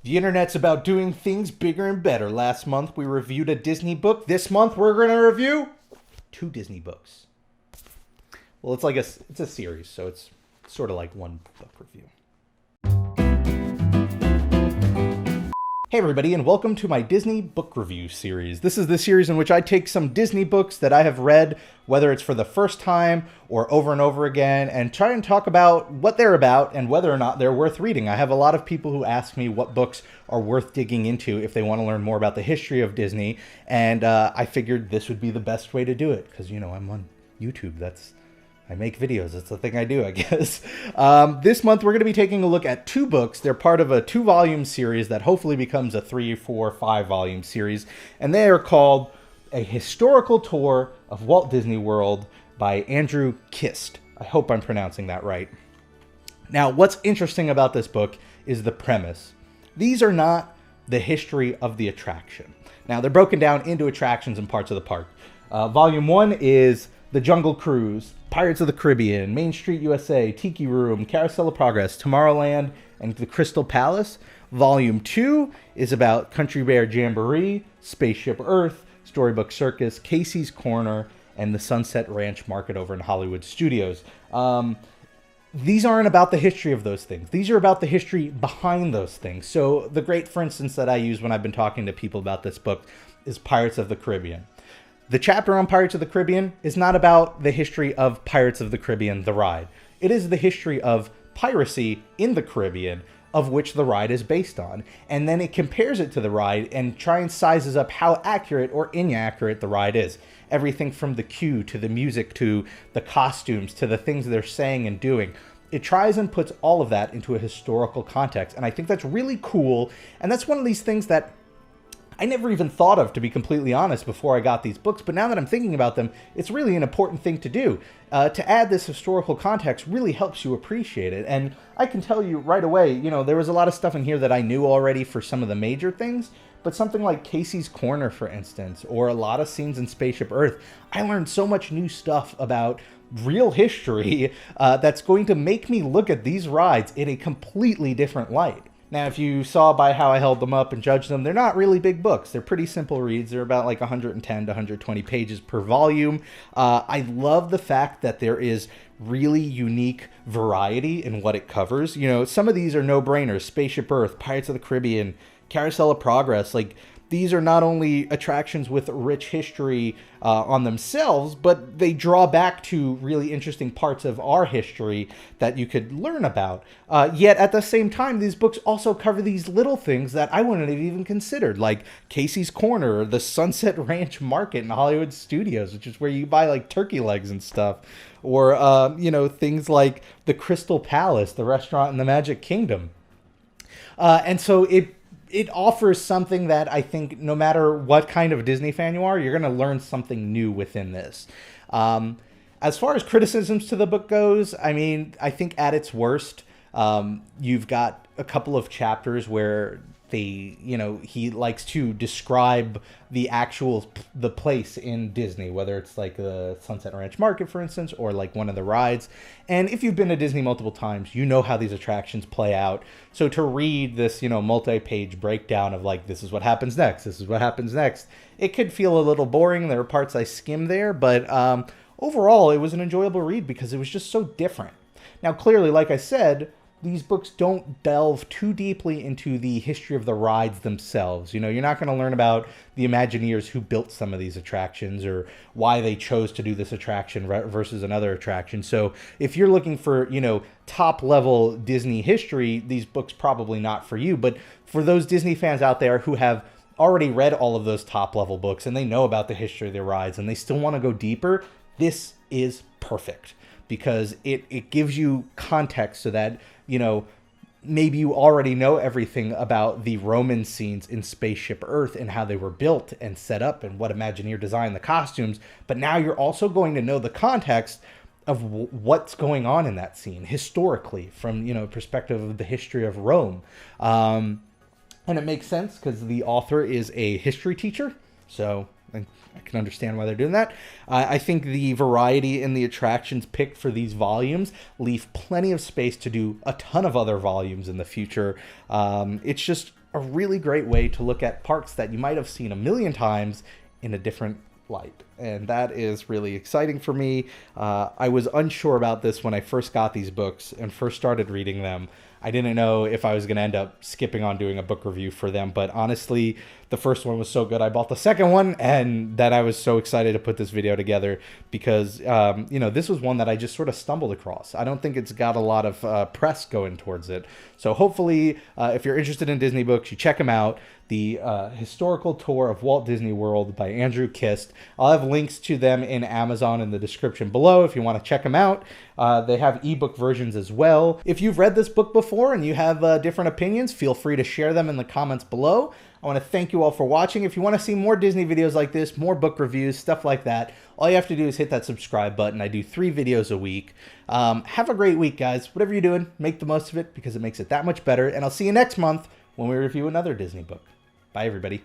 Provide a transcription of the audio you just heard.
The internet's about doing things bigger and better. Last month we reviewed a Disney book. This month we're going to review 2 Disney books. Well, it's a series, so it's sort of like one book review. Hey everybody, and welcome to my Disney book review series. This is the series in which I take some Disney books that I have read, whether it's for the first time or over and over again, and try and talk about what they're about and whether or not they're worth reading. I have a lot of people who ask me what books are worth digging into if they want to learn more about the history of Disney, and I figured this would be the best way to do it, because, you know, I'm on YouTube. I make videos. That's the thing I do, I guess. This month, we're going to be taking a look at 2 books. They're part of a 2-volume series that hopefully becomes a 3, 4, 5-volume series. And they are called A Historical Tour of Walt Disney World by Andrew Kiste. I hope I'm pronouncing that right. Now, what's interesting about this book is the premise. These are not the history of the attraction. Now, they're broken down into attractions and parts of the park. Volume 1 is The Jungle Cruise, Pirates of the Caribbean, Main Street USA, Tiki Room, Carousel of Progress, Tomorrowland, and the Crystal Palace. Volume 2 is about Country Bear Jamboree, Spaceship Earth, Storybook Circus, Casey's Corner, and the Sunset Ranch Market over in Hollywood Studios. These aren't about the history of those things. These are about the history behind those things. So the great, for instance, that I use when I've been talking to people about this book is Pirates of the Caribbean. The chapter on Pirates of the Caribbean is not about the history of Pirates of the Caribbean, the ride. It is the history of piracy in the Caribbean, of which the ride is based on. And then it compares it to the ride and tries and sizes up how accurate or inaccurate the ride is. Everything from the queue to the music to the costumes to the things they're saying and doing. It tries and puts all of that into a historical context. And I think that's really cool. And that's one of these things that I never even thought of, to be completely honest, before I got these books. But now that I'm thinking about them, it's really an important thing to do. To add this historical context really helps you appreciate it. And I can tell you right away, you know, there was a lot of stuff in here that I knew already for some of the major things. But something like Casey's Corner, for instance, or a lot of scenes in Spaceship Earth, I learned so much new stuff about real history that's going to make me look at these rides in a completely different light. Now, if you saw by how I held them up and judged them, they're not really big books. They're pretty simple reads. They're about like 110 to 120 pages per volume. I love the fact that there is really unique variety in what it covers. You know, some of these are no-brainers. Spaceship Earth, Pirates of the Caribbean, Carousel of Progress. Like, these are not only attractions with rich history on themselves, but they draw back to really interesting parts of our history that you could learn about. Yet at the same time, these books also cover these little things that I wouldn't have even considered, like Casey's Corner, or the Sunset Ranch Market in Hollywood Studios, which is where you buy like turkey legs and stuff, or you know, things like the Crystal Palace, the restaurant in the Magic Kingdom. And so it offers something that I think no matter what kind of Disney fan you are, you're going to learn something new within this. As far as criticisms to the book goes, I mean, I think at its worst, you've got a couple of chapters where he likes to describe the place in Disney, whether it's like the Sunset Ranch Market, for instance, or like one of the rides. And if you've been to Disney multiple times, you know how these attractions play out. So to read this, multi-page breakdown of like, this is what happens next, this is what happens next, it could feel a little boring. There are parts I skimmed there, but overall, it was an enjoyable read because it was just so different. Now, clearly, like I said, these books don't delve too deeply into the history of the rides themselves. You know, you're not going to learn about the Imagineers who built some of these attractions or why they chose to do this attraction versus another attraction. So if you're looking for, top level Disney history, these books probably not for you. But for those Disney fans out there who have already read all of those top level books and they know about the history of their rides and they still want to go deeper, this is perfect. Because it gives you context so that, maybe you already know everything about the Roman scenes in Spaceship Earth and how they were built and set up and what Imagineer designed the costumes. But now you're also going to know the context of what's going on in that scene historically from, perspective of the history of Rome. And it makes sense because the author is a history teacher. So I can understand why they're doing that. I think the variety in the attractions picked for these volumes leave plenty of space to do a ton of other volumes in the future. It's just a really great way to look at parks that you might have seen a million times in a different light. And that is really exciting for me. I was unsure about this when I first got these books and first started reading them. I didn't know if I was going to end up skipping on doing a book review for them, but honestly, the first one was so good I bought the second one, and then I was so excited to put this video together because, this was one that I just sort of stumbled across. I don't think it's got a lot of press going towards it. So hopefully, if you're interested in Disney books, you check them out. The Historical Tour of Walt Disney World by Andrew Kiste. I'll have links to them in Amazon in the description below if you want to check them out. They have ebook versions as well. If you've read this book before and you have different opinions, feel free to share them in the comments below. I want to thank you all for watching. If you want to see more Disney videos like this, more book reviews, stuff like that, all you have to do is hit that subscribe button. I do 3 videos a week. Have a great week, guys. Whatever you're doing, make the most of it because it makes it that much better. And I'll see you next month when we review another Disney book. Bye, everybody.